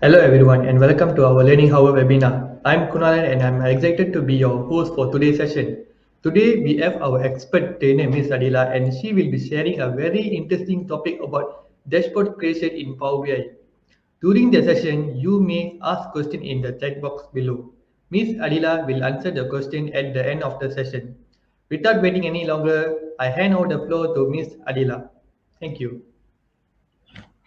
Hello everyone and welcome to our Learning How webinar. I'm Kunalan and I'm excited to be your host for today's session. Today we have our expert trainer Miss Adila and she will be sharing a very interesting topic about dashboard creation in Power BI. During the session, you may ask questions in the chat box below. Miss Adila will answer the question at the end of the session. Without waiting any longer, I hand over the floor to Miss Adila. Thank you.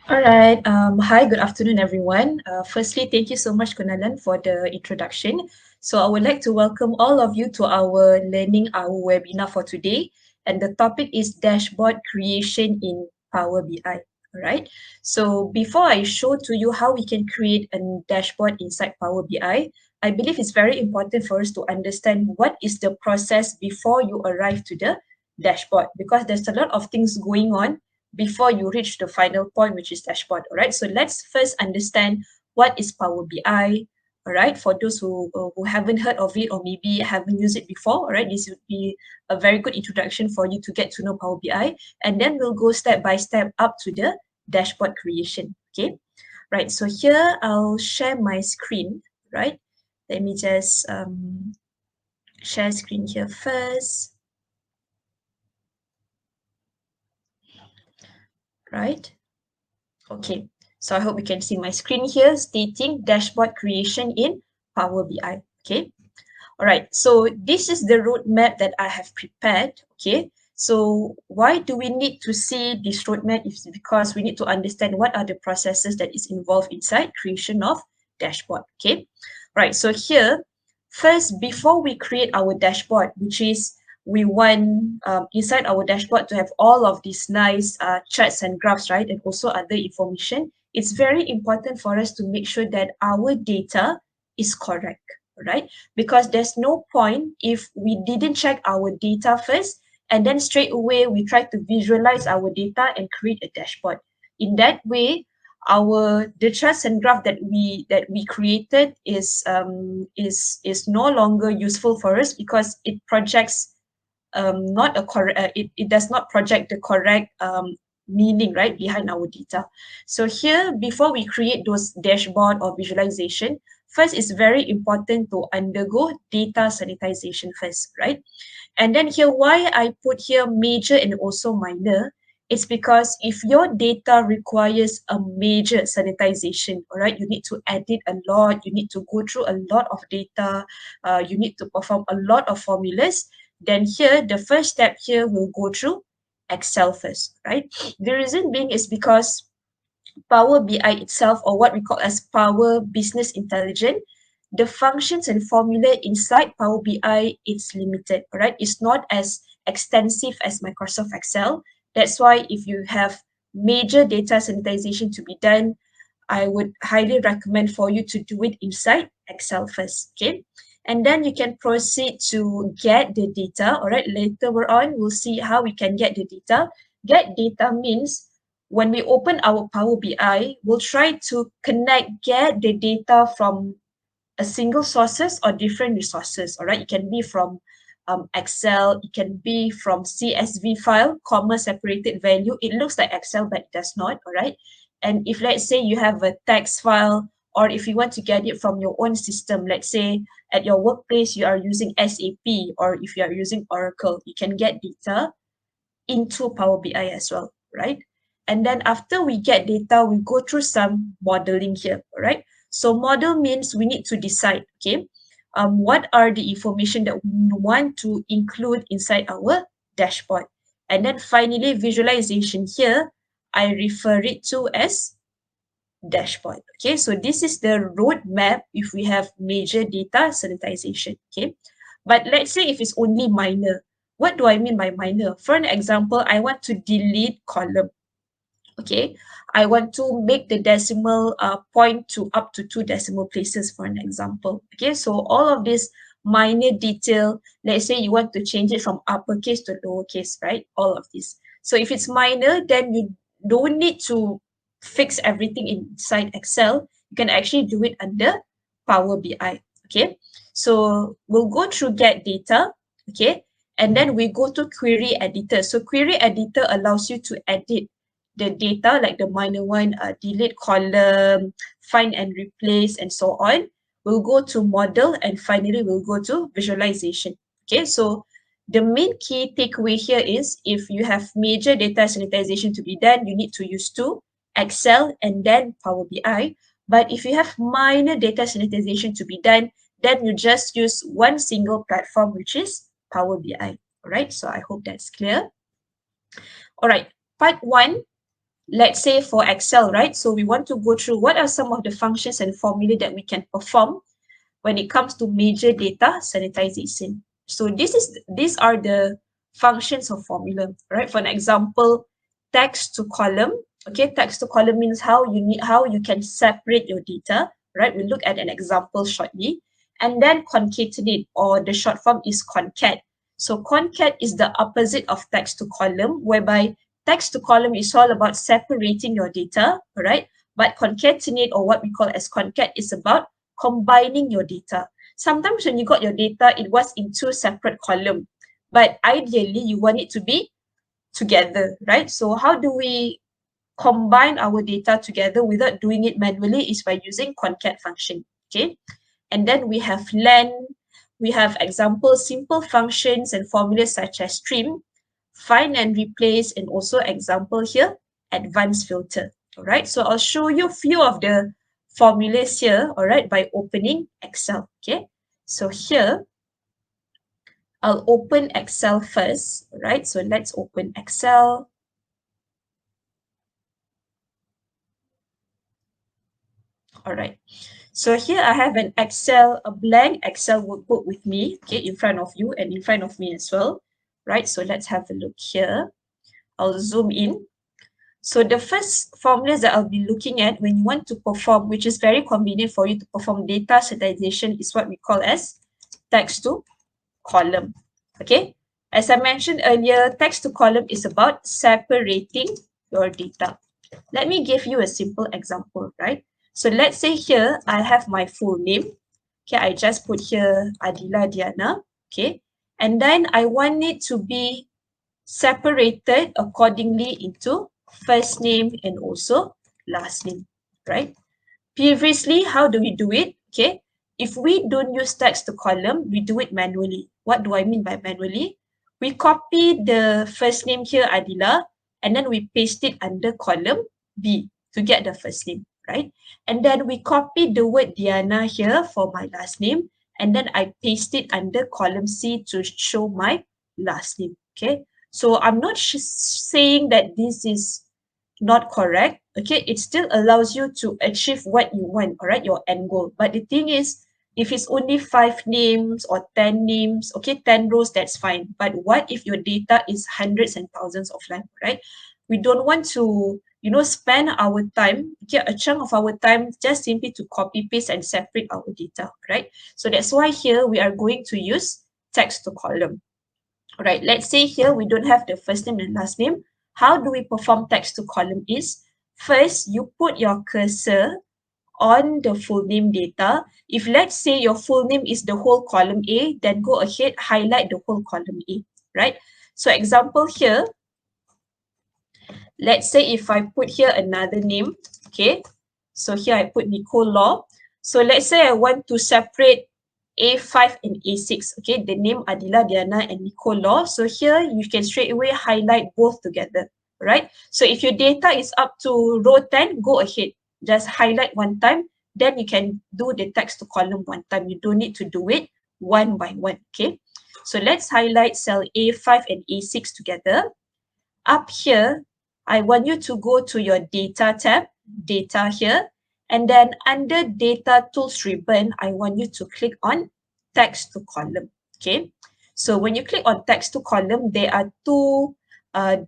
All right. Hi, good afternoon, everyone. Firstly, thank you so much, Kunalan, for the introduction. So I would like to welcome all of you to our Learning Our webinar for today. And the topic is dashboard creation in Power BI. All right. So before I show to you how we can create a dashboard inside Power BI believe it's very important for us to understand what is the process before you arrive to the dashboard, because there's a lot of things going on before you reach the final point, which is dashboard. All right, so let's first understand what is Power BI. All right, for those who haven't heard of it or maybe haven't used it before, all right, this would be a very good introduction for you to get to know Power BI, and then we'll go step by step up to the dashboard creation. Okay, right. So here I'll share my screen. Right, let me just share screen here first. Right. Okay, so I hope you can see my screen here stating dashboard creation in Power BI. Okay, all right, so this is the roadmap that I have prepared. Okay, so why do we need to see this roadmap? It's because we need to understand what are the processes that is involved inside creation of dashboard. Okay, right, so here, first, before we create our dashboard, which is we want inside our dashboard to have all of these nice charts and graphs, right? And also other information. It's very important for us to make sure that our data is correct, right? Because there's no point if we didn't check our data first and then straight away we try to visualize our data and create a dashboard. In that way, the charts and graph that we created is no longer useful for us because it projects not a correct it does not project the correct meaning right behind our data. So here, before we create those dashboard or visualization, first it's very important to undergo data sanitization first, right? And then here, why I put here major and also minor, it's because if your data requires a major sanitization, all right, you need to edit a lot, you need to go through a lot of data, you need to perform a lot of formulas, then here, the first step here will go through Excel first, right? The reason being is because Power BI itself, or what we call as Power Business Intelligence, the functions and formula inside Power BI, it's limited, all right? It's not as extensive as Microsoft Excel. That's why if you have major data sanitization to be done, I would highly recommend for you to do it inside Excel first, okay? And then you can proceed to get the data, all right? Later on, we'll see how we can get the data. Get data means when we open our Power BI, we'll try to get the data from a single sources or different resources, all right? It can be from Excel, it can be from CSV file, comma separated value. It looks like Excel, but it does not, all right? And if let's say you have a text file, or if you want to get it from your own system, let's say at your workplace you are using SAP, or if you are using Oracle, you can get data into Power BI as well, right? And then after we get data, we go through some modeling here, all right? So model means we need to decide, okay, what are the information that we want to include inside our dashboard. And then finally, visualization here, I refer it to as dashboard. Okay, so this is the roadmap if we have major data sanitization. Okay, but let's say if it's only minor. What do I mean by minor? For an example, I want to delete column. Okay, I want to make the decimal point to up to 2 decimal places, for an example. Okay, so all of this minor detail, let's say you want to change it from uppercase to lowercase, right? All of this. So if it's minor, then you don't need to fix everything inside Excel. You can actually do it under Power BI. Okay, so we'll go through get data. Okay, and then we go to query editor. So query editor allows you to edit the data, like the minor one, delete column, find and replace, and so on. We'll go to model, and finally we'll go to visualization. Okay, so the main key takeaway here is if you have major data sanitization to be done, you need to use two, Excel and then Power BI. But if you have minor data sanitization to be done, then you just use one single platform, which is Power BI. All right, so I hope that's clear. All right, part one, let's say for Excel, right? So we want to go through what are some of the functions and formulae that we can perform when it comes to major data sanitization. So these are the functions of formula, right? For an example, text to column. Okay, text to column means how you can separate your data, right? We'll look at an example shortly. And then concatenate, or the short form is concat. So concat is the opposite of text to column, whereby text to column is all about separating your data, right? But concatenate, or what we call as concat, is about combining your data. Sometimes when you got your data, it was in two separate columns, but ideally you want it to be together, right? So how do we combine our data together without doing it manually? Is by using concat function, okay? And then we have len, we have example simple functions and formulas such as trim, find and replace, and also example here, advanced filter. All right, so I'll show you a few of the formulas here, all right, by opening Excel. Okay, so here I'll open Excel first. All right, so let's open Excel. All right, so here I have an a blank Excel workbook with me, okay, in front of you and in front of me as well, right? So let's have a look here. I'll zoom in. So the first formulas that I'll be looking at when you want to perform, which is very convenient for you to perform data sanitization, is what we call as text to column. Okay, as I mentioned earlier, text to column is about separating your data. Let me give you a simple example, right? So let's say here I have my full name. Okay, I just put here Adila Diana. Okay, and then I want it to be separated accordingly into first name and also last name, right? Previously, how do we do it? Okay, if we don't use text to column, we do it manually. What do I mean by manually? We copy the first name here, Adila, and then we paste it under column B to get the first name, right? And then we copy the word Diana here for my last name, and then I paste it under column C to show my last name, okay? So I'm not saying that this is not correct, okay? It still allows you to achieve what you want, all right, your end goal. But the thing is, if it's only 5 names or 10 names, okay, 10 rows, that's fine. But what if your data is hundreds and thousands of lines, right? We don't want to, you know, spend our time, okay, a chunk of our time just simply to copy, paste, and separate our data, right? So that's why here we are going to use text to column. All right, let's say here we don't have the first name and last name. How do we perform text to column is, first you put your cursor on the full name data. If let's say your full name is the whole column A, then go ahead, highlight the whole column A, right? So example here, let's say if I put here another name, okay? So here I put Nicole Law. So let's say I want to separate A5 and A6, okay? The name Adila Diana and Nicole Law. So here you can straight away highlight both together, right? So if your data is up to row 10, go ahead, just highlight one time, then you can do the text to column one time. You don't need to do it one by one, okay? So let's highlight cell A5 and A6 together. Up here, I want you to go to your data tab, data here, and then under data tools ribbon, I want you to click on text to column, okay? So when you click on text to column, there are two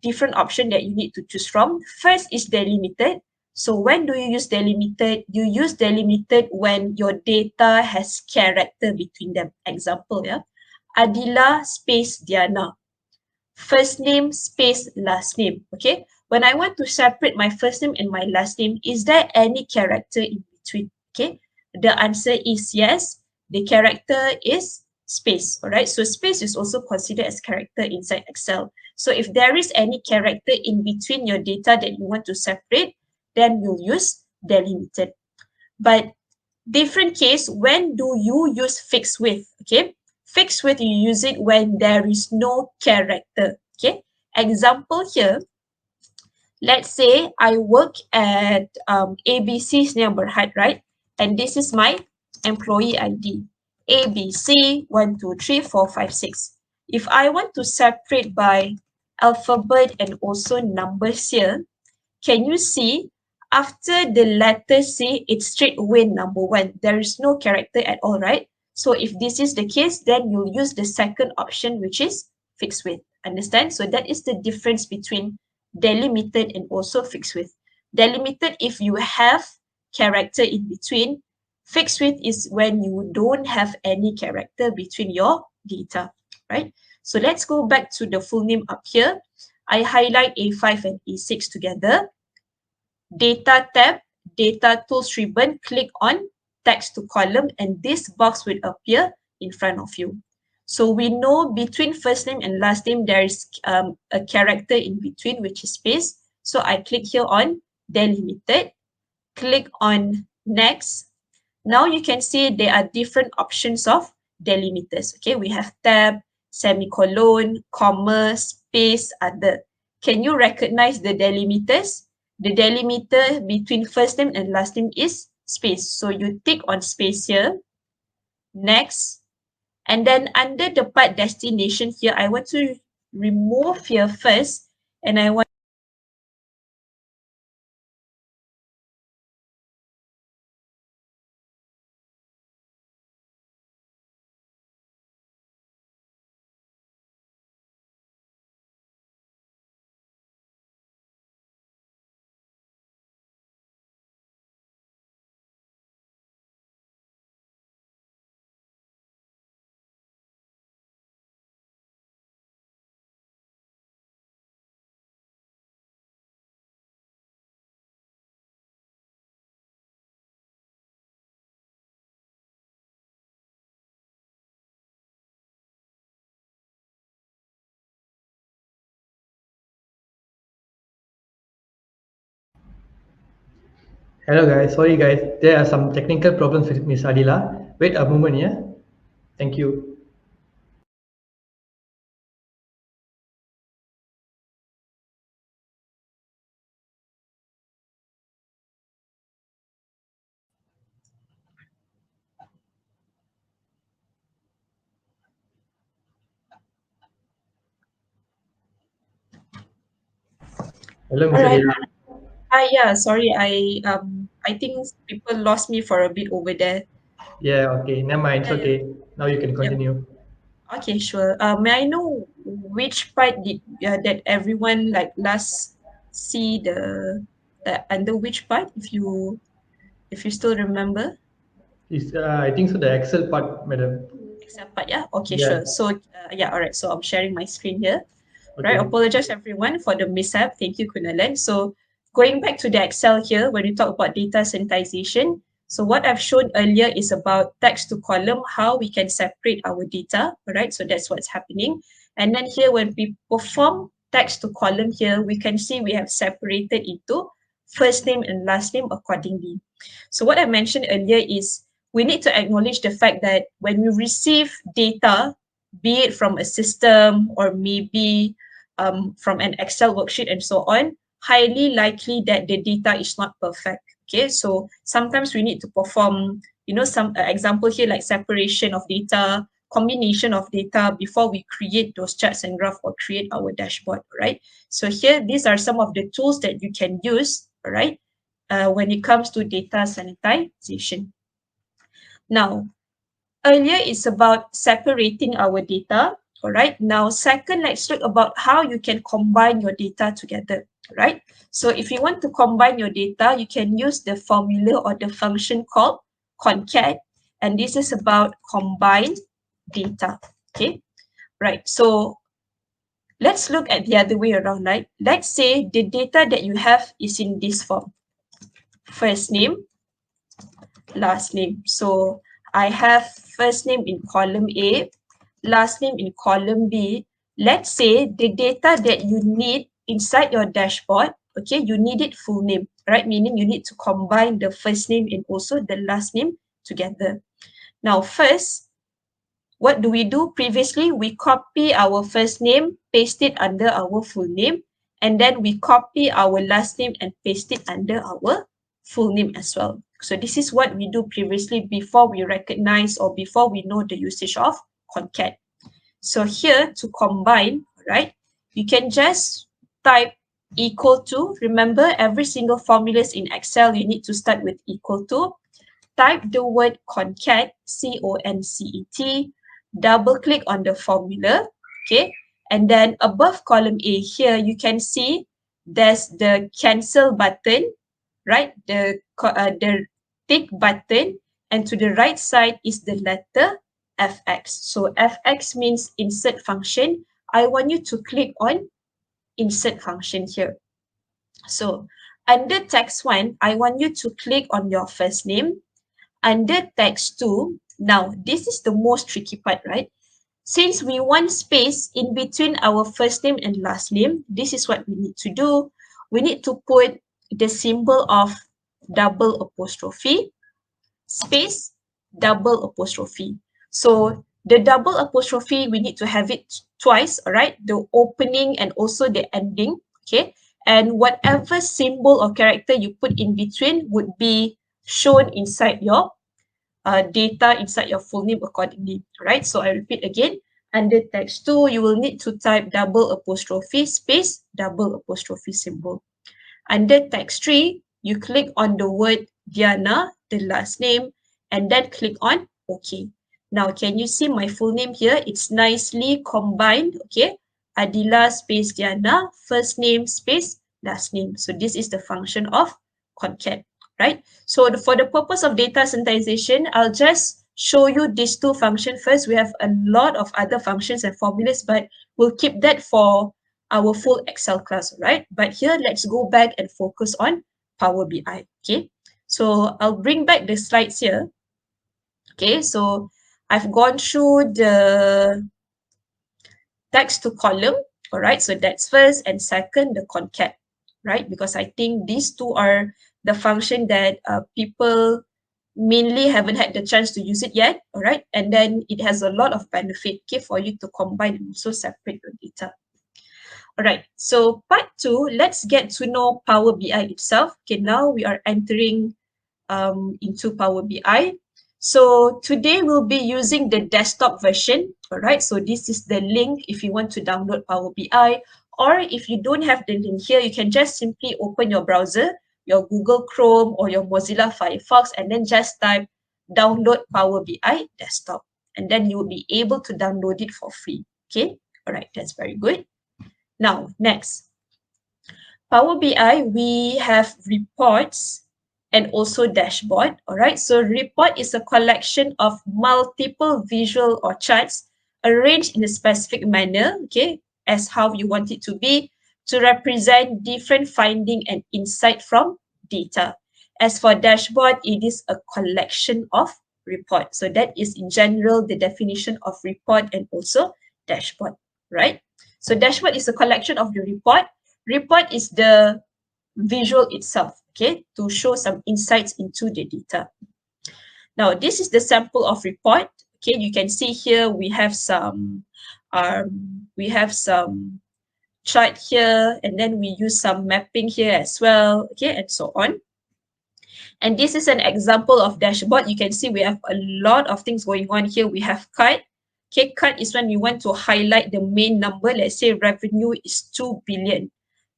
different options that you need to choose from. First is delimited. So when do you use delimited? You use delimited when your data has character between them. Example, yeah, Adila space Diana. First name space last name, okay? When I want to separate my first name and my last name, is there any character in between, okay? The answer is yes. The character is space, all right? So space is also considered as character inside Excel. So if there is any character in between your data that you want to separate, then you'll use delimited. But different case, when do you use fixed with? Okay, fixed with, you use it when there is no character. Okay, example here, let's say I work at ABC's neighborhood, right? And this is my employee ID, ABC 1, 2, 3, 4, 5, 6. If I want to separate by alphabet and also numbers here, can you see after the letter C, it's straight away number 1. There is no character at all, right? So if this is the case, then you'll use the second option, which is fixed with. Understand? So that is the difference between delimited and also fixed with. Delimited, if you have character in between. Fixed with is when you don't have any character between your data, right? So let's go back to the full name up here. I highlight A5 and A6 together. Data tab, data tools ribbon, click on text to column, and this box will appear in front of you. So we know between first name and last name, there is a character in between, which is space. So I click here on delimited, click on next. Now you can see there are different options of delimiters. Okay, we have tab, semicolon, comma, space, other. Can you recognize the delimiters? The delimiter between first name and last name is space. So you tick on space here, next, and then under the part destination here, I want to remove here first, and I want Hello guys, sorry guys, there are some technical problems with Miss Adila. Wait a moment, yeah? Thank you. Hello Miss all right. Adila. Yeah, sorry, I think people lost me for a bit over there. Yeah, okay, never mind, it's Yeah, yeah. okay. Now you can Yep. continue. Okay, sure. May I know which part did that everyone like last see the under which part, if you still remember? I think so, the Excel part, madam. Except part, yeah. Okay, Yeah, sure. So yeah, all right. So I'm sharing my screen here. Right. okay. Apologize everyone for the mishap. Thank you, Kunalan. So going back to the Excel here, when we talk about data sanitization, so what I've shown earlier is about text to column, how we can separate our data, all right? So that's what's happening. And then here, when we perform text to column here, we can see we have separated into first name and last name accordingly. So what I mentioned earlier is we need to acknowledge the fact that when we receive data, be it from a system or maybe from an Excel worksheet and so on, highly likely that the data is not perfect. Okay, so sometimes we need to perform, some example here like separation of data, combination of data before we create those charts and graph or create our dashboard, right? So here, these are some of the tools that you can use, right, when it comes to data sanitization. Now, earlier it's about separating our data, all right? Now, second, let's look about how you can combine your data together, right? So if you want to combine your data, you can use the formula or the function called concat, and this is about combine data, okay? Right, so let's look at the other way around, right? Let's say the data that you have is in this form. First name, last name. So I have first name in column A, last name in column B. Let's say the data that you need inside your dashboard okay, you need it full name, right? Meaning you need to combine the first name and also the last name together. Now, first, what do? Previously, we copy our first name, paste it under our full name, and then we copy our last name and paste it under our full name as well. So this is what we do previously before we recognize or before we know the usage of concat. So here to combine, right, you can just type equal to. Remember, every single formulas in Excel, you need to start with equal to. Type the word concat, C-O-N-C-E-T, double click on the formula, okay? And then above column A here, you can see there's the cancel button, right? The tick button, and to the right side is the letter FX. So FX means insert function. I want you to click on insert function here. So under text 1, I want you to click on your first name. Under text 2, now this is the most tricky part, right? Since we want space in between our first name and last name, this is what we need to do. We need to put the symbol of double apostrophe, space, double apostrophe. So the double apostrophe, we need to have it twice, all right? The opening and also the ending, okay? And whatever symbol or character you put in between would be shown inside your data, inside your full name accordingly, right? So I repeat again, under text 2, you will need to type double apostrophe space, double apostrophe symbol. Under text 3, you click on the word Diana, the last name, and then click on OK. Now, can you see my full name here? It's nicely combined, okay? Adila space Diana, first name space last name. So this is the function of concat, right? So for the purpose of data sanitization, I'll just show you these two functions first. We have a lot of other functions and formulas, but we'll keep that for our full Excel class, right? But here, let's go back and focus on Power BI, okay? So I'll bring back the slides here. Okay, so I've gone through the text to column, all right? So that's first, and second, the concat, right? Because I think these two are the function that people mainly haven't had the chance to use it yet, all right? And then it has a lot of benefit, okay, for you to combine and also separate your data. All right, so part 2, let's get to know Power BI itself. Okay, now we are entering into Power BI. So today we'll be using the desktop version, all right? So this is the link if you want to download Power BI, or if you don't have the link here, you can just simply open your browser, your Google Chrome or your Mozilla Firefox, and then just type download Power BI desktop, and then you will be able to download it for free, okay? All right, that's very good. Now, next, Power BI, we have reports and also dashboard, all right? So report is a collection of multiple visual or charts arranged in a specific manner, okay, as how you want it to be, to represent different finding and insight from data. As for dashboard, it is a collection of report. So that is in general the definition of report and also dashboard, right? So dashboard is a collection of the report. Report is the visual itself, okay, to show some insights into the data. Now, this is the sample of report. Okay, you can see here we have some chart here, and then we use some mapping here as well, okay, and so on. And this is an example of dashboard. You can see we have a lot of things going on here. We have cut. Okay, cut is when we want to highlight the main number. Let's say revenue is 2 billion.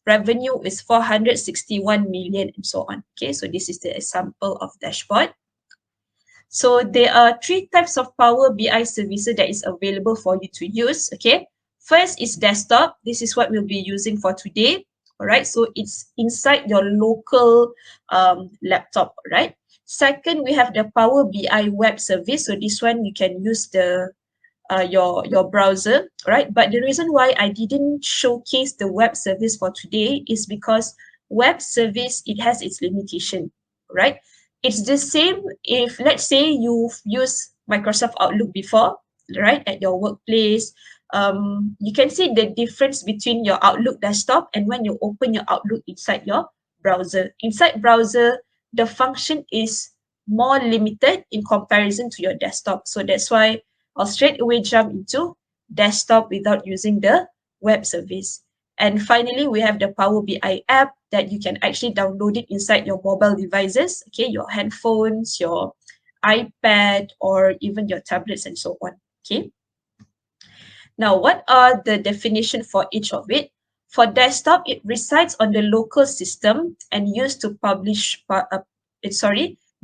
Revenue is 461 million, and so on. Okay, so this is the example of dashboard. So there are 3 types of Power BI services that is available for you to use. Okay, first is desktop. This is what we'll be using for today. All right, so it's inside your local laptop, right? Second, we have the Power BI web service. So this one you can use the your browser, right? But the reason why I didn't showcase the web service for today is because web service, it has its limitation, right? It's the same if, let's say, you've used Microsoft Outlook before, right, at your workplace. you can see the difference between your Outlook desktop and when you open your Outlook inside your browser. Inside browser, the function is more limited in comparison to your desktop. So that's why I'll straight away jump into desktop without using the web service. And finally, we have the Power BI app that you can actually download it inside your mobile devices, okay, your handphones, your iPad, or even your tablets and so on, okay. Now, what are the definition for each of it? For desktop, it resides on the local system and used to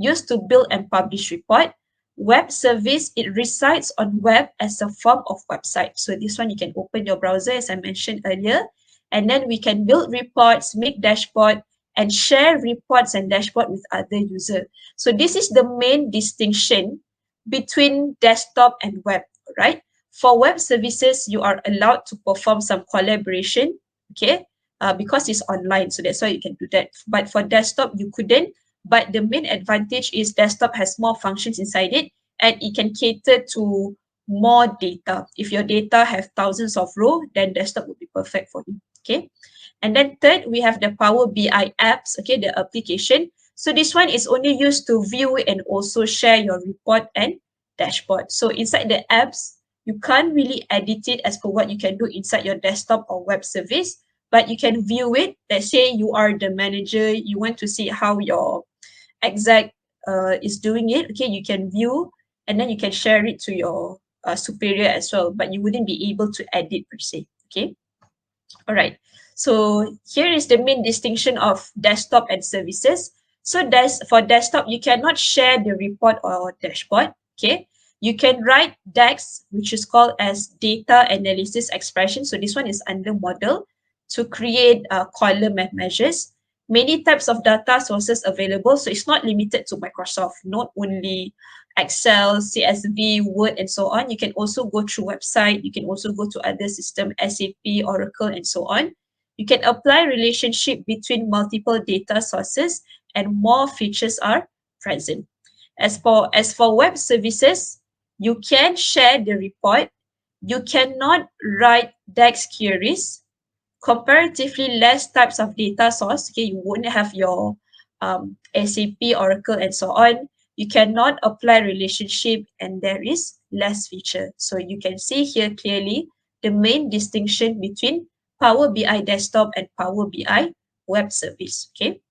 used to build and publish report. Web service, it resides on web as a form of website. So this one, you can open your browser, as I mentioned earlier, and then we can build reports, make dashboard, and share reports and dashboard with other users. So this is the main distinction between desktop and web, right? For web services, you are allowed to perform some collaboration, okay, because it's online. So that's why you can do that. But for desktop, you couldn't. But the main advantage is desktop has more functions inside it and it can cater to more data. If your data have thousands of rows, then desktop would be perfect for you, okay? And then third, we have the Power BI apps, okay, the application. So this one is only used to view and also share your report and dashboard. So inside the apps, you can't really edit it as per what you can do inside your desktop or web service, but you can view it. Let's say you are the manager, you want to see how your exec is doing it, okay, you can view and then you can share it to your superior as well, but you wouldn't be able to edit per se, okay. All right, so here is the main distinction of desktop and services. So for desktop, you cannot share the report or dashboard, okay. You can write DAX, which is called as data analysis expression. So this one is under model to create column and measures. Many types of data sources available. So it's not limited to Microsoft, not only Excel, CSV, Word, and so on. You can also go through website. You can also go to other system, SAP, Oracle, and so on. You can apply relationship between multiple data sources and more features are present. As for web services, you can share the report. You cannot write DAX queries. Comparatively less types of data source. Okay, you won't have your SAP, Oracle, and so on. You cannot apply relationship and there is less feature. So you can see here clearly the main distinction between Power BI desktop and Power BI web service. Okay.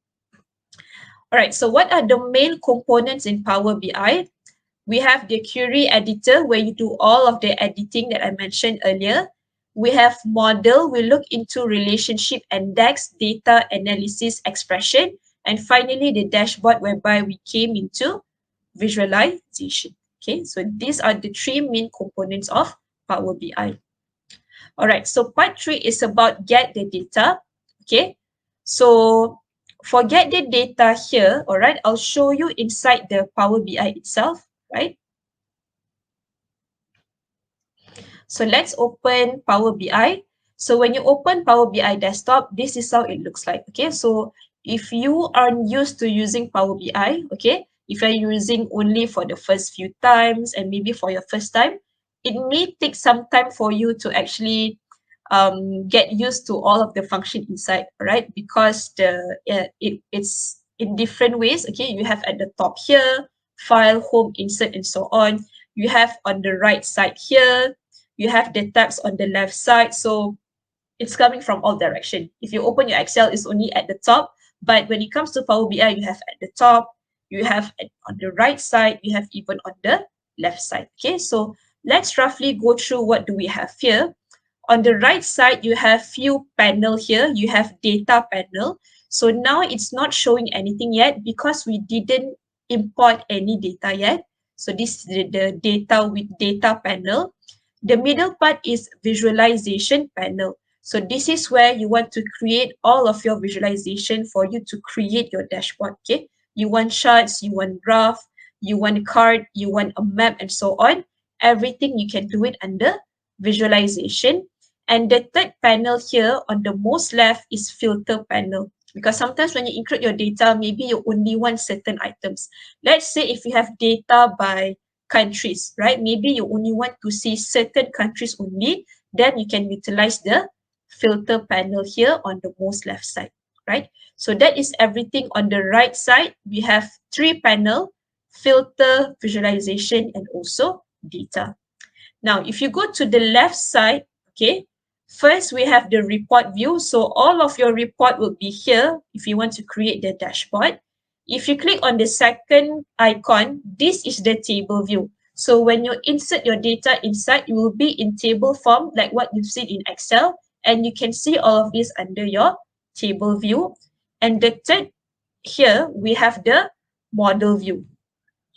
All right, so what are the main components in Power BI? We have the query editor where you do all of the editing that I mentioned earlier. We have model, we look into relationship and DAX, data analysis expression. And finally, the dashboard whereby we came into visualization. Okay, so these are the three main components of Power BI. All right, so part 3 is about get the data. Okay, so for get the data here, all right, I'll show you inside the Power BI itself, right? So let's open Power BI. So when you open Power BI desktop, this is how it looks like. Okay, so if you aren't used to using Power BI, okay, if you're using only for the first few times and maybe for your first time, it may take some time for you to actually get used to all of the function inside, right? Because it's in different ways. Okay, you have at the top here, file, home, insert, and so on. You have on the right side here, you have the tabs on the left side. So it's coming from all direction. If you open your Excel, it's only at the top. But when it comes to Power BI, you have at the top, you have on the right side, you have even on the left side. Okay, so let's roughly go through what do we have here. On the right side, you have few panel here. You have data panel. So now it's not showing anything yet because we didn't import any data yet. So this is the data with data panel. The middle part is visualization panel. So this is where you want to create all of your visualization for you to create your dashboard. Okay, you want charts, you want graph, you want a card, you want a map, and so on. Everything you can do it under visualization. And the third panel here on the most left is filter panel. Because sometimes when you include your data, maybe you only want certain items. Let's say if you have data by countries, right? Maybe you only want to see certain countries only, then you can utilize the filter panel here on the most left side, right? So that is everything on the right side. We have 3 panel, filter, visualization, and also data. Now, if you go to the left side, okay, first we have the report view. So all of your report will be here if you want to create the dashboard. If you click on the second icon, this is the table view. So when you insert your data inside, it will be in table form like what you've seen in Excel. And you can see all of this under your table view. And the third here, we have the model view.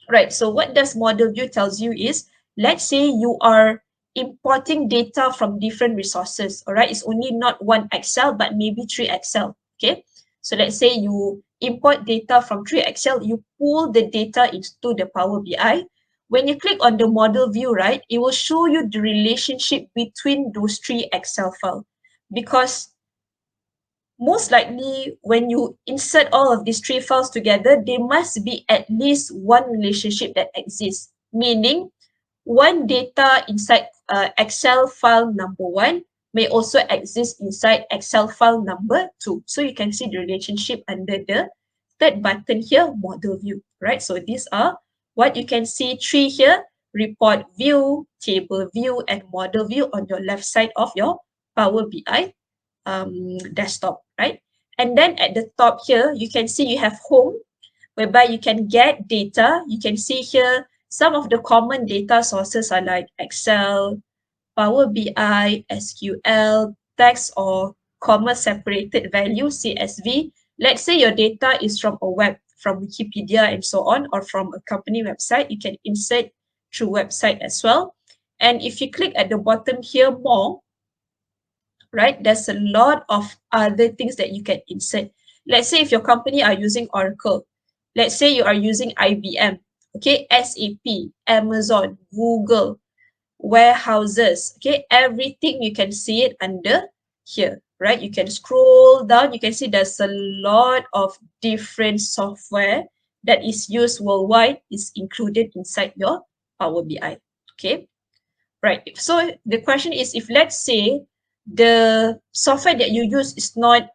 Right, so what does model view tells you is, let's say you are importing data from different resources, all right? It's only not one Excel, but maybe 3 Excel, okay? So let's say you import data from 3 Excel, you pull the data into the Power BI. When you click on the model view, right, it will show you the relationship between those 3 Excel files. Because most likely, when you insert all of these 3 files together, there must be at least one relationship that exists, meaning one data inside Excel file number 1 may also exist inside Excel file number 2. So you can see the relationship under the third button here, model view, right? So these are what you can see, 3 here, report view, table view, and model view on your left side of your Power BI desktop, right? And then at the top here, you can see you have home, whereby you can get data. You can see here some of the common data sources are like Excel, Power BI, SQL, text or comma separated value, CSV. Let's say your data is from a web, from Wikipedia and so on, or from a company website. You can insert through website as well. And if you click at the bottom here, more, right, there's a lot of other things that you can insert. Let's say if your company are using Oracle, let's say you are using IBM, okay, SAP, Amazon, Google, warehouses, okay, everything you can see it under here, right? You can scroll down, you can see there's a lot of different software that is used worldwide is included inside your Power BI, okay? Right, so the question is, if let's say the software that you use is not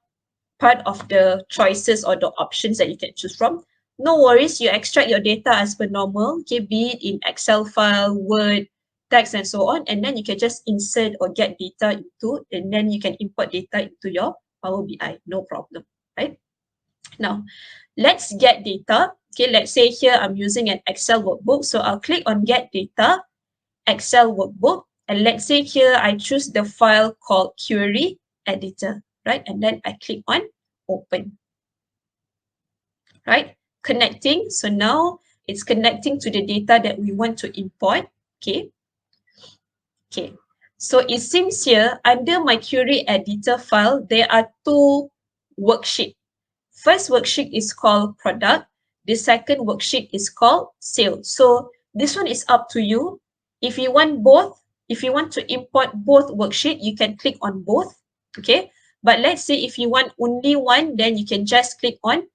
part of the choices or the options that you can choose from, no worries, you extract your data as per normal, okay, be it in Excel file, Word, text, and so on, and then you can just insert or get data into, and then you can import data into your Power BI, no problem, right? Now, let's get data. Okay, let's say here I'm using an Excel workbook, so I'll click on get data, Excel workbook, and let's say here I choose the file called query editor, right? And then I click on open, right? Connecting, so now it's connecting to the data that we want to import, okay? Okay, so it seems here under my query editor file, there are 2 worksheets. First worksheet is called product. The second worksheet is called sales. So this one is up to you. If you want both, if you want to import both worksheet, you can click on both, okay? But let's say if you want only one, then you can just click on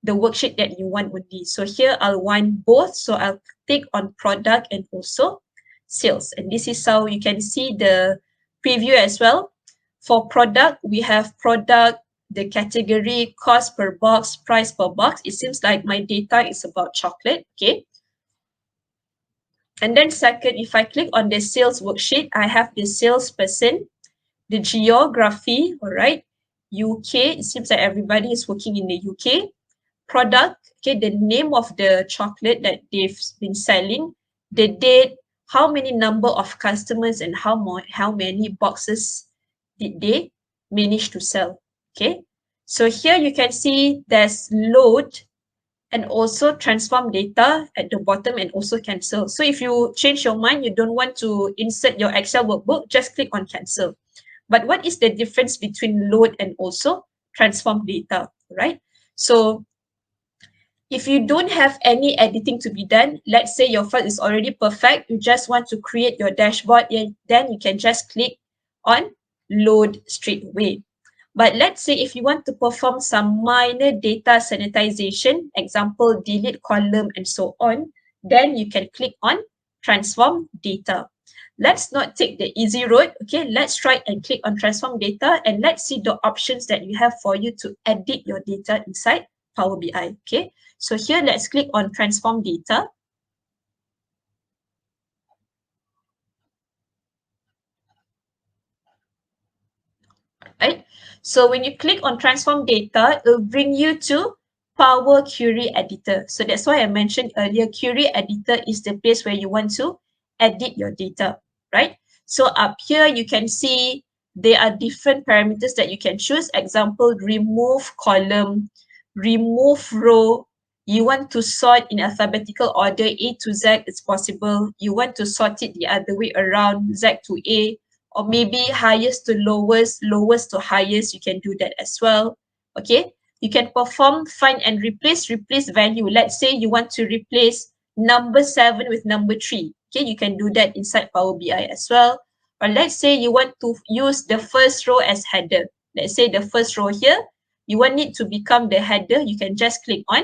the worksheet that you want only. So here I'll want both, so I'll click on product and also sales. And this is how you can see the preview as well. For product, we have product, the category, cost per box, price per box. It seems like my data is about chocolate, okay? And then second, if I click on the sales worksheet, I have the salesperson, the geography, all right? UK, it seems like everybody is working in the UK. Product, okay, the name of the chocolate that they've been selling, the date, how many number of customers and how many boxes did they manage to sell, okay? So here you can see there's load and also transform data at the bottom and also cancel. So if you change your mind, you don't want to insert your Excel workbook, just click on cancel. But what is the difference between load and also transform data, right? So if you don't have any editing to be done, let's say your file is already perfect, you just want to create your dashboard, then you can just click on load straight away. But let's say if you want to perform some minor data sanitization, example, delete column and so on, then you can click on transform data. let's not take the easy road. Okay, let's try and click on transform data and let's see the options that you have for you to edit your data inside Power BI. Okay, so here let's click on transform data. Right, so when you click on transform data, it will bring you to Power Query Editor. So that's why I mentioned earlier, Query Editor is the place where you want to edit your data, right? So up here, you can see there are different parameters that you can choose. Example, remove column, remove row. You want to sort in alphabetical order, A to Z, it's possible. You want to sort it the other way around, Z to A, or maybe highest to lowest, lowest to highest, you can do that as well. Okay, you can perform find and replace value. Let's say you want to replace number 7 with number 3. Okay, you can do that inside Power BI as well. Or let's say you want to use the first row as header. Let's say the first row here, you want it to become the header. You can just click on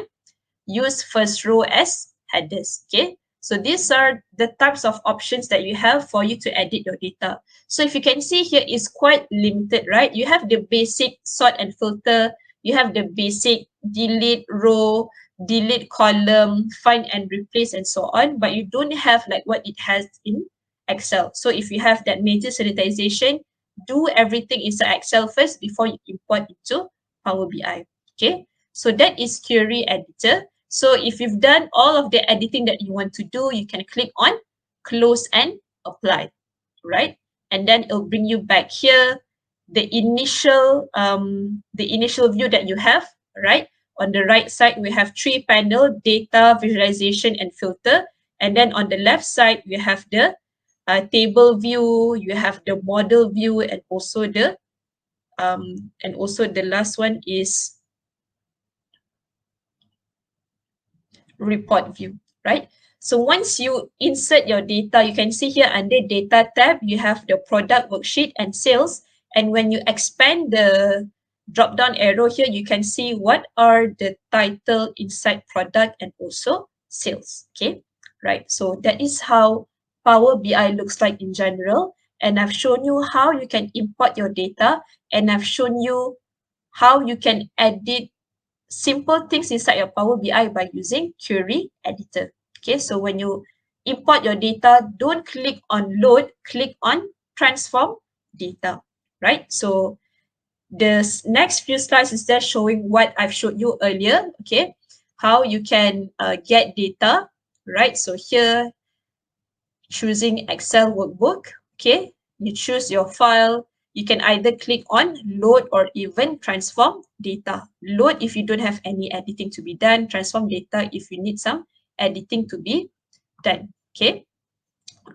use first row as headers. Okay, so these are the types of options that you have for you to edit your data. So if you can see here, is quite limited, right? You have the basic sort and filter, you have the basic delete row, delete column, find and replace, and so on, but you don't have like what it has in Excel. So if you have that major sanitization, do everything inside Excel first before you import into Power BI. Okay, so that is Query Editor. So if you've done all of the editing that you want to do, you can click on close and apply, right? And then it'll bring you back here, the initial view that you have, right? On the right side, we have 3 panel, data, visualization, and filter. And then on the left side, we have the table view, you have the model view, and also the last one is report view, right? So once you insert your data, you can see here under data tab, you have the product worksheet and sales. And when you expand the drop down arrow here, you can see what are the title inside product and also sales. Okay, right? So that is how Power BI looks like in general. And I've shown you how you can import your data, and I've shown you how you can edit simple things inside your Power BI by using Query Editor. Okay, so when you import your data, don't click on load, click on transform data, right? So the next few slides is just showing what I've showed you earlier, okay? How you can get data, right? So here, choosing Excel workbook, okay? You choose your file. You can either click on load or even transform data. Load if you don't have any editing to be done. Transform data if you need some editing to be done, okay?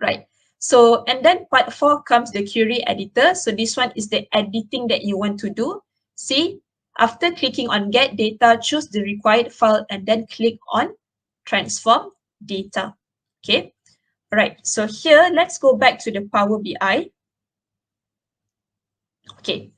Right. So, and then part 4 comes the query editor. So this one is the editing that you want to do. See, after clicking on get data, choose the required file and then click on transform data, okay? All right, so here, let's go back to the Power BI. Okay,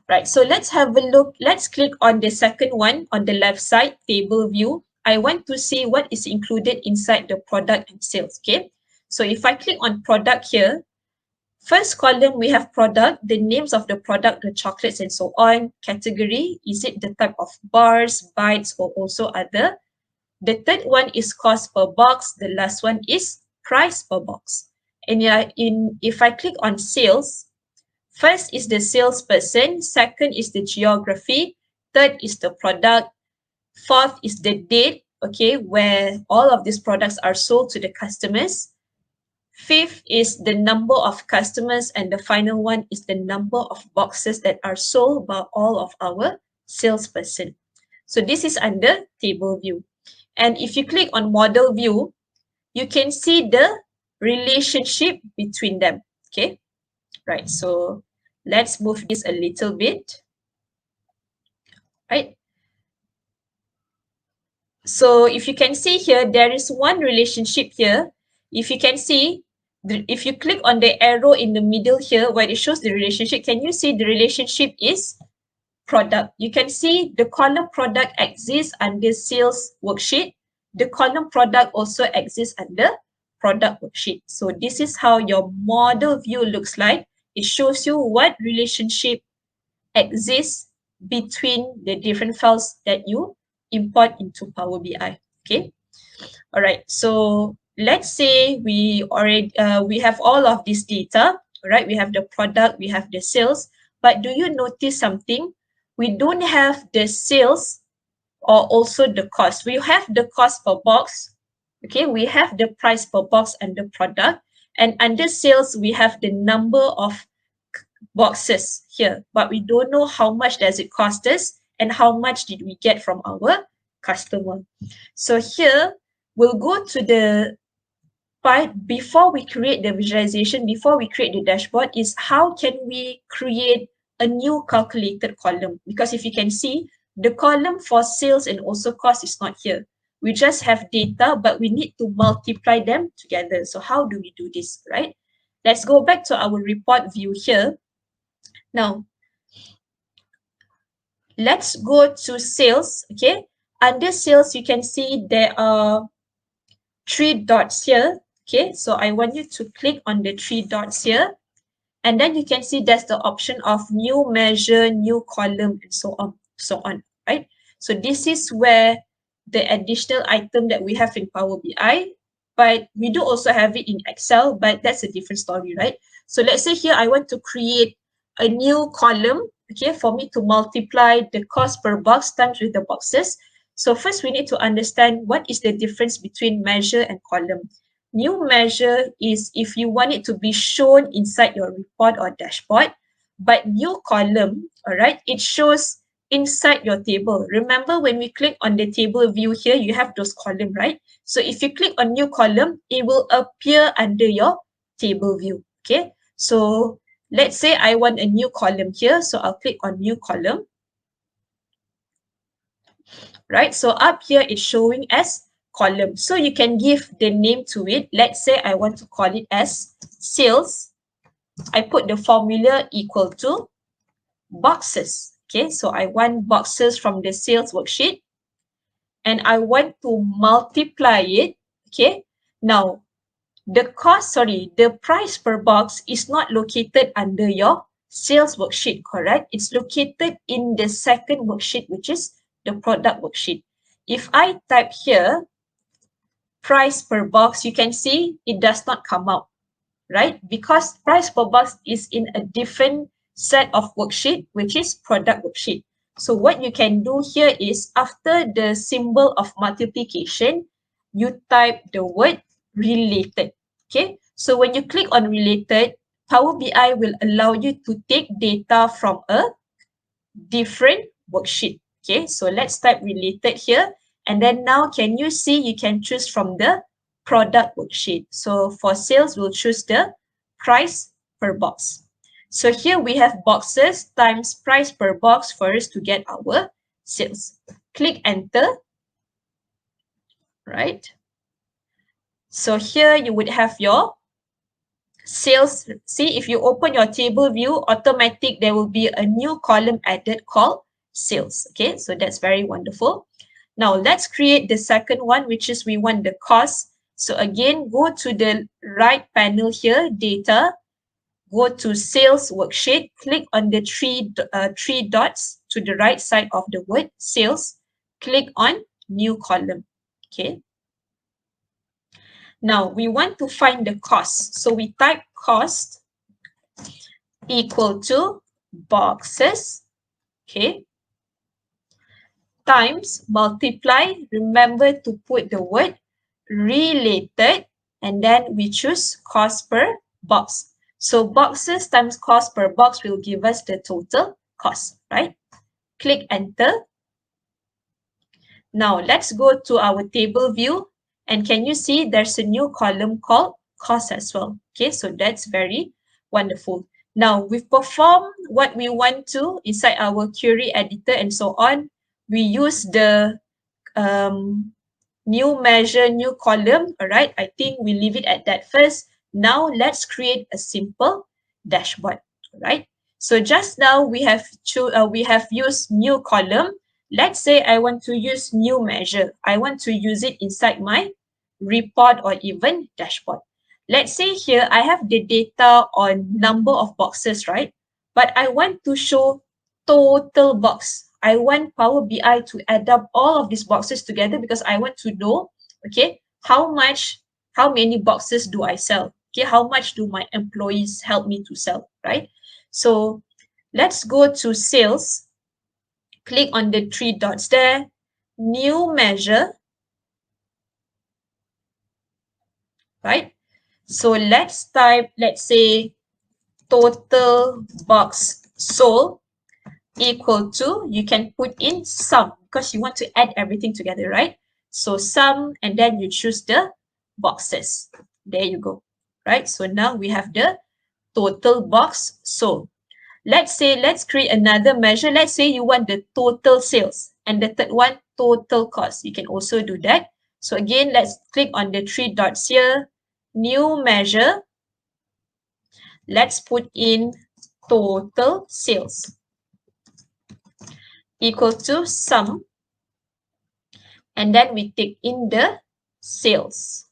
right, so let's have a look. Let's click on the second one on the left side, table view. I want to see what is included inside the product and sales, okay? So if I click on product here, first column, we have product, the names of the product, the chocolates and so on. Category, is it the type of bars, bites, or also other? The third one is cost per box. The last one is price per box. And yeah, if I click on sales, first is the salesperson, second is the geography, third is the product, fourth is the date, okay, where all of these products are sold to the customers. Fifth is the number of customers, and the final one is the number of boxes that are sold by all of our salesperson. So this is under table view. And if you click on model view, you can see the relationship between them, okay? Right, so let's move this a little bit, right? So if you can see here, there is one relationship here. If you can see, if you click on the arrow in the middle here where it shows the relationship, can you see the relationship is product? You can see the column product exists under sales worksheet. The column product also exists under product worksheet. So this is how your model view looks like. It shows you what relationship exists between the different files that you import into Power BI. Okay. All right. So let's say we have all of this data. All right. We have the product, we have the sales. But do you notice something? We don't have the sales or also the cost. We have the cost per box. Okay. We have the price per box and the product. And under sales, we have the number of boxes here, but we don't know how much does it cost us and how much did we get from our customer. So here we'll go to the part before we create the visualization, before we create the dashboard, is how can we create a new calculated column? Because if you can see, the column for sales and also cost is not here. We just have data, but we need to multiply them together. So how do we do this, right? Let's go back to our report view here. Now, let's go to sales, okay? Under sales, you can see there are 3 dots here, okay? So I want you to click on the 3 dots here. And then you can see there's the option of new measure, new column, and so on, right? So this is where the additional item that we have in Power BI, but we do also have it in Excel, but that's a different story, right? So let's say here I want to create a new column, okay, for me to multiply the cost per box times with the boxes. So first we need to understand what is the difference between measure and column. New measure is if you want it to be shown inside your report or dashboard, but new column, all right, it shows inside your table. Remember when we click on the table view here, you have those columns, right? So if you click on new column, it will appear under your table view, okay? So let's say I want a new column here, so I'll click on new column. Right, so up here it's showing as column. So you can give the name to it. Let's say I want to call it as sales. I put the formula equal to boxes. Okay, so I want boxes from the sales worksheet. And I want to multiply it. Okay, now the price per box is not located under your sales worksheet, correct? It's located in the second worksheet, which is the product worksheet. If I type here, price per box, you can see it does not come out, right? Because price per box is in a different set of worksheet, which is product worksheet. So what you can do here is after the symbol of multiplication, you type the word related, okay? So when you click on related, Power BI will allow you to take data from a different worksheet, okay? So let's type related here. And then now, can you see you can choose from the product worksheet. So for sales, we'll choose the price per box. So here we have boxes times price per box for us to get our sales. Click enter, right? So here you would have your sales. See, if you open your table view, automatic, there will be a new column added called sales. Okay, so that's very wonderful. Now let's create the second one, which is we want the cost. So again, go to the right panel here, data, go to sales worksheet, click on the three dots to the right side of the word sales, click on new column. Okay. Now we want to find the cost. So we type cost equal to boxes, okay, times multiply. Remember to put the word related, and then we choose cost per box. So boxes times cost per box will give us the total cost, right? Click enter. Now let's go to our table view, and can you see there's a new column called cost as well? Okay, so that's very wonderful. Now we've performed what we want to inside our query editor and so on. We use the new measure, new column. All right, I think we leave it at that first. Now let's create a simple dashboard. Right. So just now we have used new column. Let's say I want to use new measure. I want to use it inside my report or even dashboard. Let's say here I have the data on number of boxes, right? But I want to show total box. I want Power BI to add up all of these boxes together because I want to know, okay, how many boxes do I sell? Okay, how much do my employees help me to sell, right? So let's go to sales. Click on the three dots there, new measure, right? So let's type, let's say, total box sold equal to, you can put in sum because you want to add everything together, right? So sum, and then you choose the boxes. There you go, right? So now we have the total box sold. Let's say, let's create another measure. Let's say you want the total sales, and the third one, total cost. You can also do that. So again, let's click on the three dots here, new measure. Let's put in total sales equal to sum, and then we take in the sales.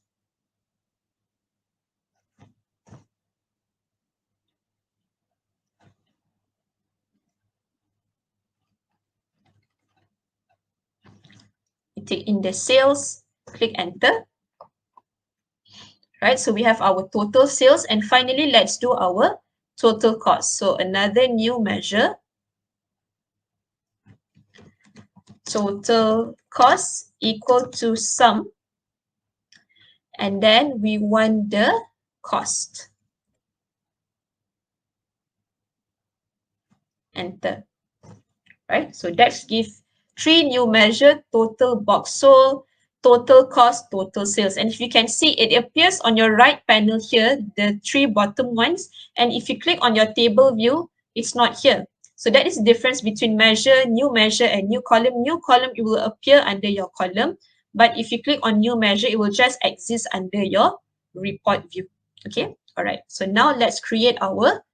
We take in the sales, click enter. Right, so we have our total sales, and finally let's do our total cost. So another new measure, total cost equal to sum, and then we want the cost. Enter. Right, so that's give three new measure: total box sold, total cost, total sales. And if you can see, it appears on your right panel here, the three bottom ones. And if you click on your table view, it's not here. So that is the difference between measure, new measure, and new column. New column, it will appear under your column. But if you click on new measure, it will just exist under your report view. Okay, all right. So now let's create our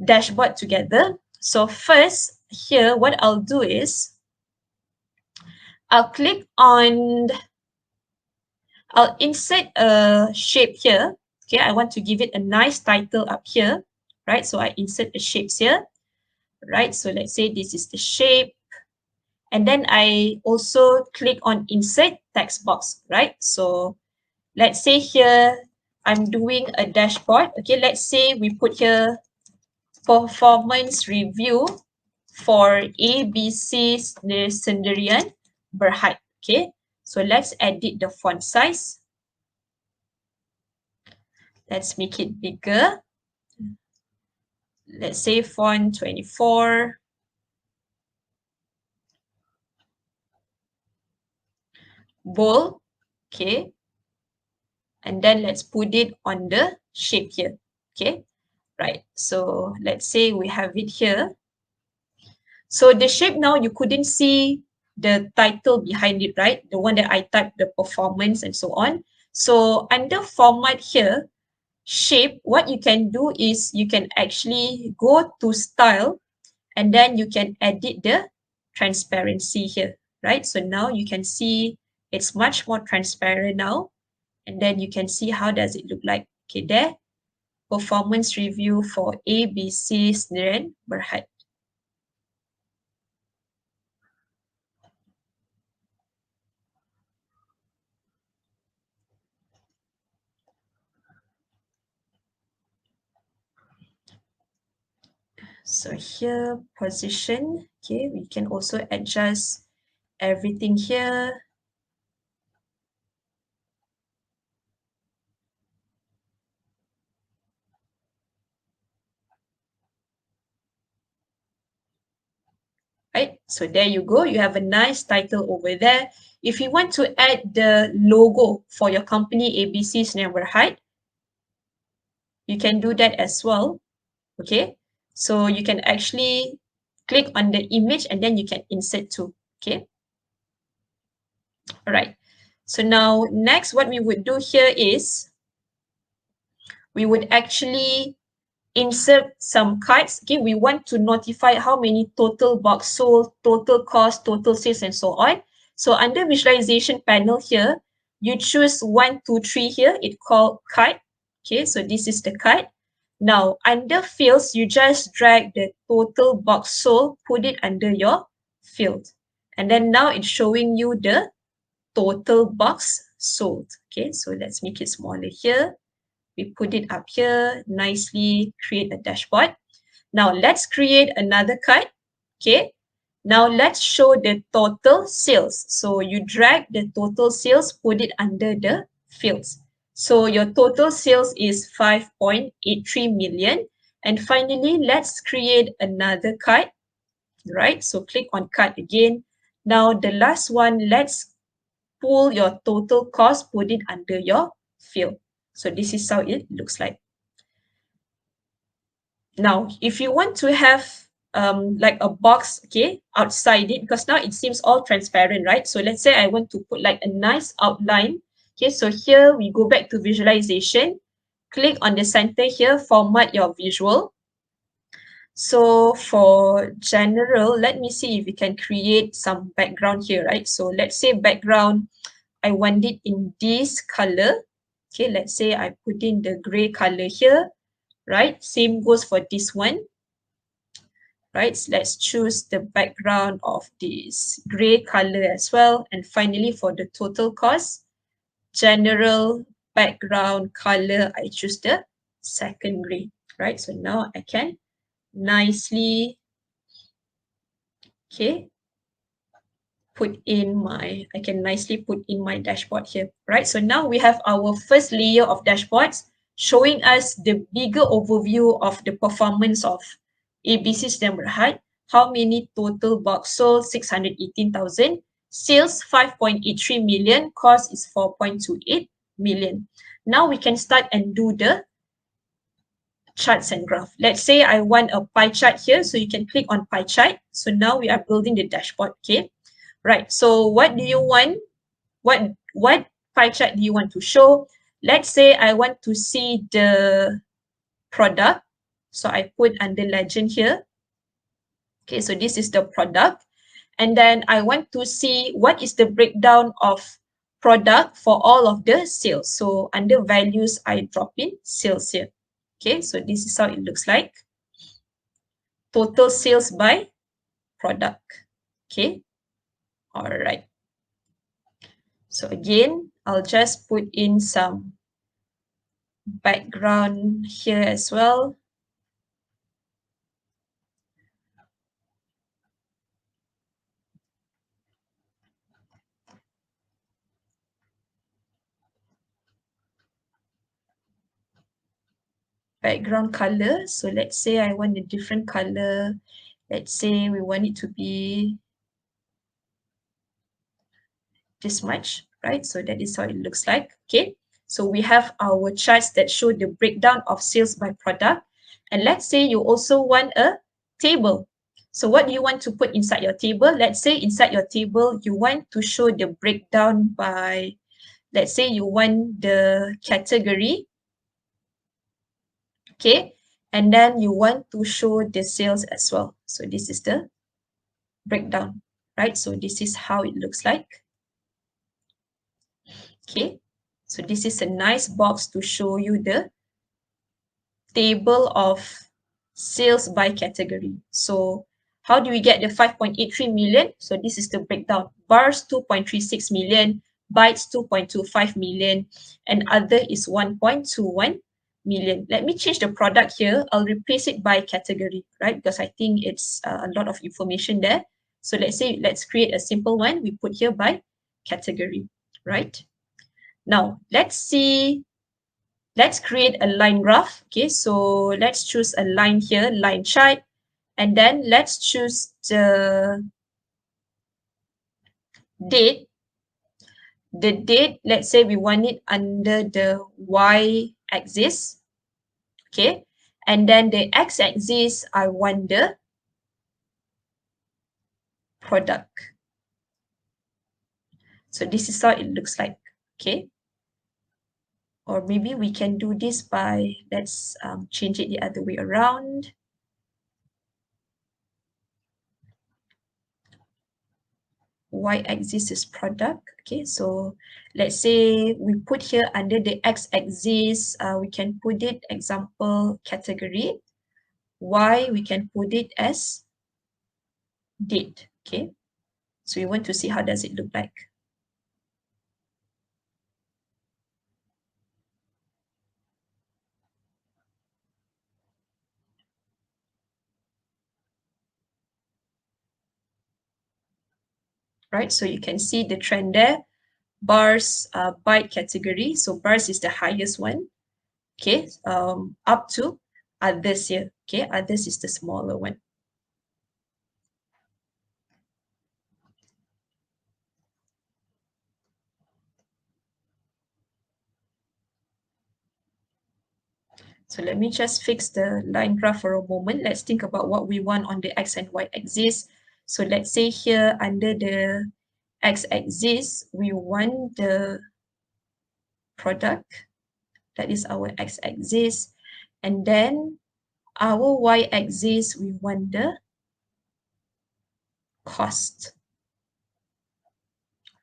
dashboard together. So first, here, what I'll do is, I'll insert a shape here. Okay, I want to give it a nice title up here, right? So I insert the shapes here, right? So let's say this is the shape. And then I also click on insert text box, right? So let's say here, I'm doing a dashboard. Okay, let's say we put here performance review for ABC Sendirian Berhad. Okay, so let's edit the font size. Let's make it bigger. Let's say font 24. Bold. Okay. And then let's put it on the shape here. Okay. Right. So let's say we have it here. So the shape now, you couldn't see the title behind it, right? The one that I typed, the performance and so on. So under format here, shape, what you can do is you can actually go to style, and then you can edit the transparency here, right? So now you can see it's much more transparent now. And then you can see how does it look like. Okay, there, performance review for ABC Sendirian Berhad. So here, position, okay, we can also adjust everything here. Right, so there you go. You have a nice title over there. If you want to add the logo for your company, ABC Sendirian Berhad, you can do that as well. Okay, so you can actually click on the image and then you can insert too. Okay, all right. So now next, what we would do here is we would actually insert some cards. Okay, we want to notify how many total box sold, total cost, total sales, and so on. So under visualization panel here, you choose 1, 2, 3 here. It's called cut. Okay, so this is the cut. Now, under fields, you just drag the total box sold, put it under your field. And then now it's showing you the total box sold. Okay, so let's make it smaller here. We put it up here, nicely create a dashboard. Now let's create another cut. Okay, now let's show the total sales. So you drag the total sales, put it under the fields. So your total sales is 5.83 million. And finally, let's create another cut, right? So click on cut again. Now the last one, let's pull your total cost, put it under your field. So this is how it looks like. Now, if you want to have like a box, okay, outside it, because now it seems all transparent, right? So let's say I want to put like a nice outline. Okay, so here we go back to visualization. Click on the center here, format your visual. So for general, let me see if we can create some background here, right? So let's say background, I want it in this color. Okay, let's say I put in the gray color here, right? Same goes for this one. Right, so let's choose the background of this gray color as well. And finally, for the total cost, general background color, I choose the second gray, right? So now I can nicely, okay, I can nicely put in my dashboard here, right? So now we have our first layer of dashboards showing us the bigger overview of the performance of ABC Sdn Bhd. How many total box sold? 618,000. Sales 5.83 million. Cost is 4.28 million. Now we can start and do the charts and graph. Let's say I want a pie chart here. So you can click on pie chart. So now we are building the dashboard. Okay. Right. So what do you want? What pie chart do you want to show? Let's say I want to see the product. So I put under legend here. Okay, so this is the product. And then I want to see what is the breakdown of product for all of the sales. So under values, I drop in sales here. Okay, so this is how it looks like. Total sales by product. Okay, all right. So again, I'll just put in some background here as well. Background color. So let's say I want a different color. Let's say we want it to be this much, right? So that is how it looks like. Okay. So we have our charts that show the breakdown of sales by product. And let's say you also want a table. So what do you want to put inside your table? Let's say inside your table, you want to show the breakdown by, let's say you want the category. Okay. And then you want to show the sales as well. So this is the breakdown, right? So this is how it looks like. Okay, so this is a nice box to show you the table of sales by category. So how do we get the 5.83 million? So this is the breakdown. Bars 2.36 million, bytes 2.25 million, and other is 1.21 million. Let me change the product here. I'll replace it by category, right? Because I think it's a lot of information there. So let's create a simple one. We put here by category, right? Now, let's create a line graph. Okay, so let's choose a line here, line chart, and then let's choose the date. The date, let's say we want it under the y-axis. Okay, and then the x-axis, I want the product. So this is how it looks like. Okay. Or maybe we can do this by, let's change it the other way around. y-axis is product. Okay, so let's say we put here under the x-axis, we can put it example category. Y, we can put it as date. Okay, so we want to see how does it look like. Right, so you can see the trend there. Bars by category, so bars is the highest one. Okay, up to others here. Okay, others is the smaller one. So let me just fix the line graph for a moment. Let's think about what we want on the x and y axis. So let's say here under the x-axis, we want the product. That is our x-axis. And then our y-axis, we want the cost.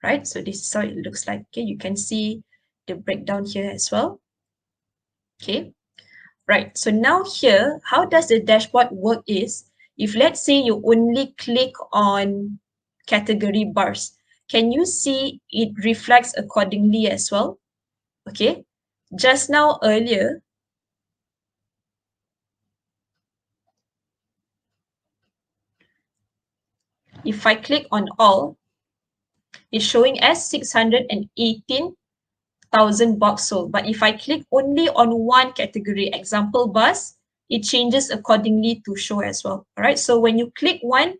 Right, so this is how it looks like. Okay, you can see the breakdown here as well. Okay, right, so now here, how does the dashboard work is, if let's say you only click on category bars, can you see it reflects accordingly as well? Okay, just now earlier, if I click on all, it's showing as 618,000 box sold. But if I click only on one category, example bus, it changes accordingly to show as well. All right, so when you click one,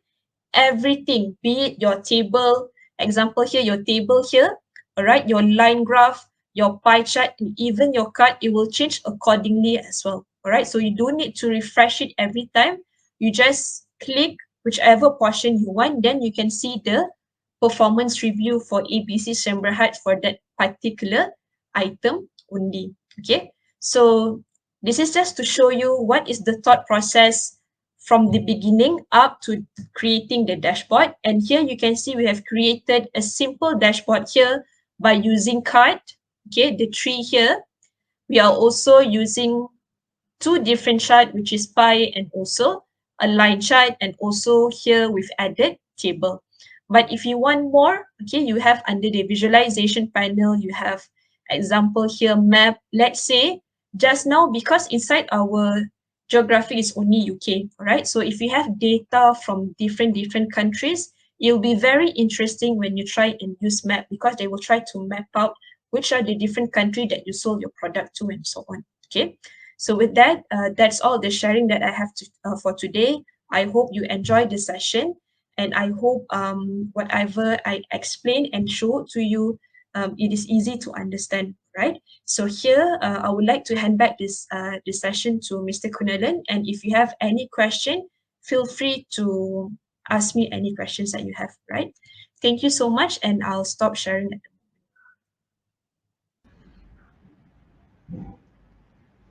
everything, be it your table, example here, your table here, all right, your line graph, your pie chart, and even your card, it will change accordingly as well. All right, so you don't need to refresh it every time. You just click whichever portion you want, then you can see the performance review for ABC 𝐶𝐚𝐫 for that particular item only. Okay, so this is just to show you what is the thought process from the beginning up to creating the dashboard. And here you can see we have created a simple dashboard here by using card. Okay, the tree here. We are also using two different chart, which is pie and also a line chart, and also here we've added table. But if you want more, okay, you have under the visualization panel, you have example here, map. Let's say just now, because inside our geography is only UK, right? So if you have data from different countries, it will be very interesting when you try and use map, because they will try to map out which are the different country that you sold your product to and so on. Okay, so with that, that's all the sharing that I have for today. I hope you enjoyed the session, and I hope whatever I explained and showed to you, it is easy to understand, right? So here, I would like to hand back this session to Mr. Kunnalan, and if you have any question, feel free to ask me any questions that you have, right? Thank you so much, and I'll stop sharing.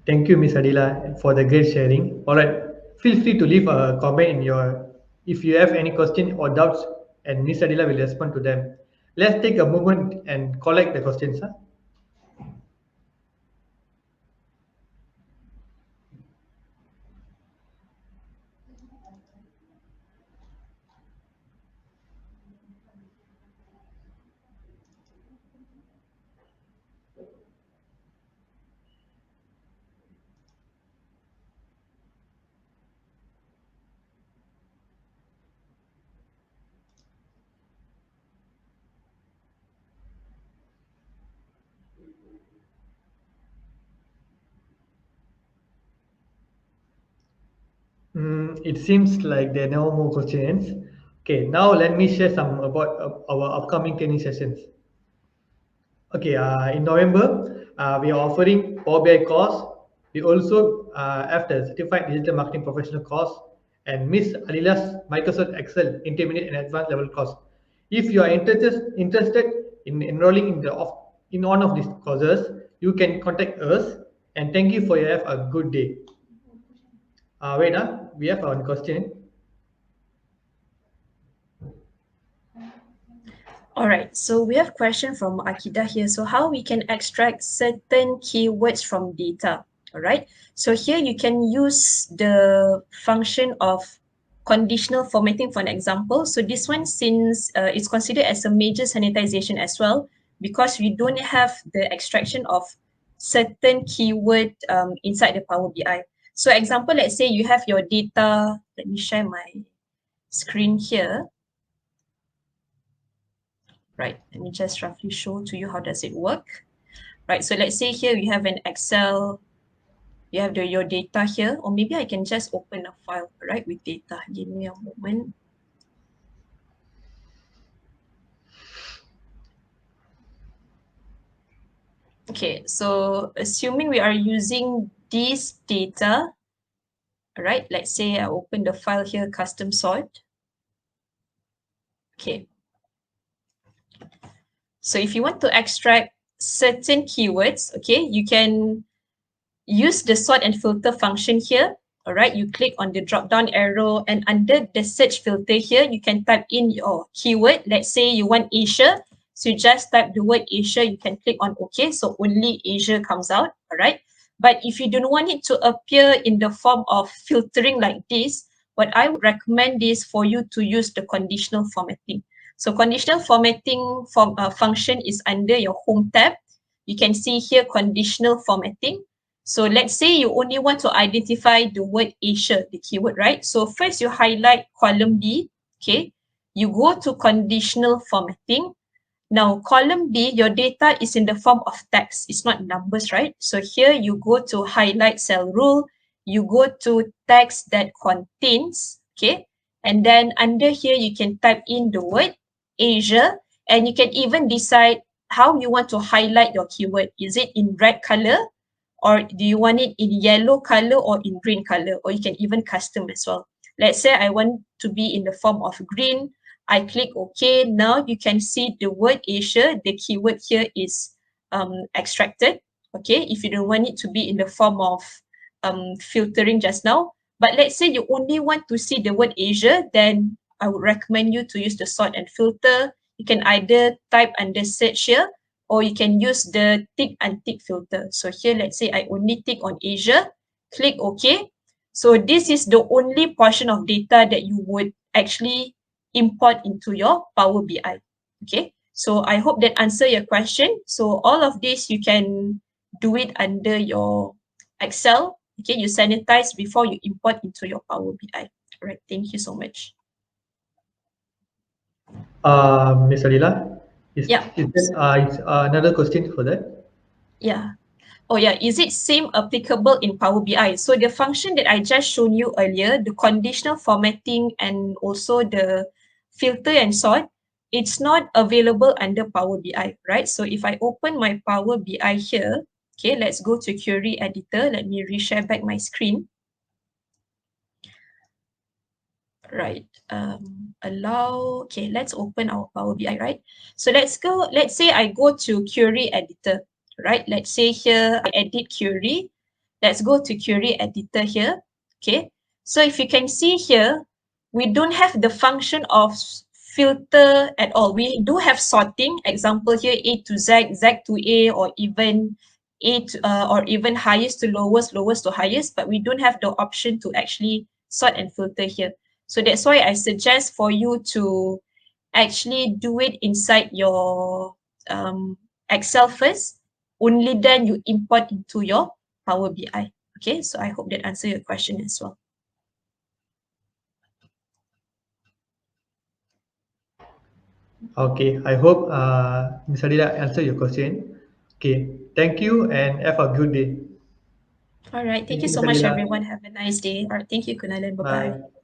Thank you, Miss Adila, for the great sharing. All right, feel free to leave a comment in your if you have any question or doubts, and Miss Adila will respond to them. Let's take a moment and collect the questions. Huh? It seems like there are no more questions. Okay, now let me share some about our upcoming training sessions. Okay, in November, we are offering Power BI course. We also have the Certified Digital Marketing Professional course and Miss Alila's Microsoft Excel Intermediate and Advanced Level course. If you are interested in enrolling in one of these courses, you can contact us. And thank you for your have a good day. Wait, we have one question. All right, so we have a question from Akida here. So how we can extract certain keywords from data, all right? So here you can use the function of conditional formatting for an example. So this one, since it's considered as a major sanitization as well, because we don't have the extraction of certain keyword inside the Power BI. So example, let's say you have your data. Let me share my screen here. Right, let me just roughly show to you how does it work. Right, so let's say here you have an Excel, you have your data here, or maybe I can just open a file, right, with data. Give me a moment. Okay, so assuming we are using this data, right, let's say I open the file here, custom sort. Okay. So if you want to extract certain keywords, okay, you can use the sort and filter function here. All right, you click on the drop down arrow, and under the search filter here, you can type in your keyword. Let's say you want Asia. So you just type the word Asia, you can click on OK. So only Asia comes out. All right. But if you don't want it to appear in the form of filtering like this, what I would recommend is for you to use the conditional formatting. So conditional formatting function is under your home tab. You can see here conditional formatting. So let's say you only want to identify the word Asia, the keyword, right? So first you highlight column B, okay? You go to conditional formatting. Now column B, your data is in the form of text. It's not numbers, right? So here you go to highlight cell rule. You go to text that contains, okay? And then under here, you can type in the word Asia, and you can even decide how you want to highlight your keyword. Is it in red color? Or do you want it in yellow color or in green color? Or you can even custom as well. Let's say I want to be in the form of green. I click OK. Now you can see the word Asia, the keyword here is extracted. Okay, if you don't want it to be in the form of filtering just now. But let's say you only want to see the word Asia, then I would recommend you to use the sort and filter. You can either type under search here, or you can use the tick and tick filter. So here, let's say I only tick on Asia, click OK. So this is the only portion of data that you would actually import into your Power BI. Okay, so I hope that answer your question. So all of this, you can do it under your Excel. Okay, you sanitize before you import into your Power BI. All right, thank you so much. Ms. Adila, Yeah. is that another question for that? Yeah. Oh yeah, is it same applicable in Power BI? So the function that I just shown you earlier, the conditional formatting and also the filter and sort, it's not available under Power BI, right? So if I open my Power BI here, okay, let's go to query editor. Let me reshare back my screen. Right, okay, let's open our Power BI, right? So let's say I go to query editor, right? Let's say here I edit query. Let's go to query editor here, okay? So if you can see here, we don't have the function of filter at all. We do have sorting, example here, A to Z, Z to A, or even or even highest to lowest, lowest to highest, but we don't have the option to actually sort and filter here. So that's why I suggest for you to actually do it inside your Excel first. Only then you import into your Power BI. Okay, so I hope that answers your question as well. Okay, I hope Ms. Adila answered your question. Okay, thank you and have a good day. All right, thank Thank you you, so Ms. much, Adila. everyone. Have a nice day. All right, thank you, Kunalan. Bye-bye. Bye.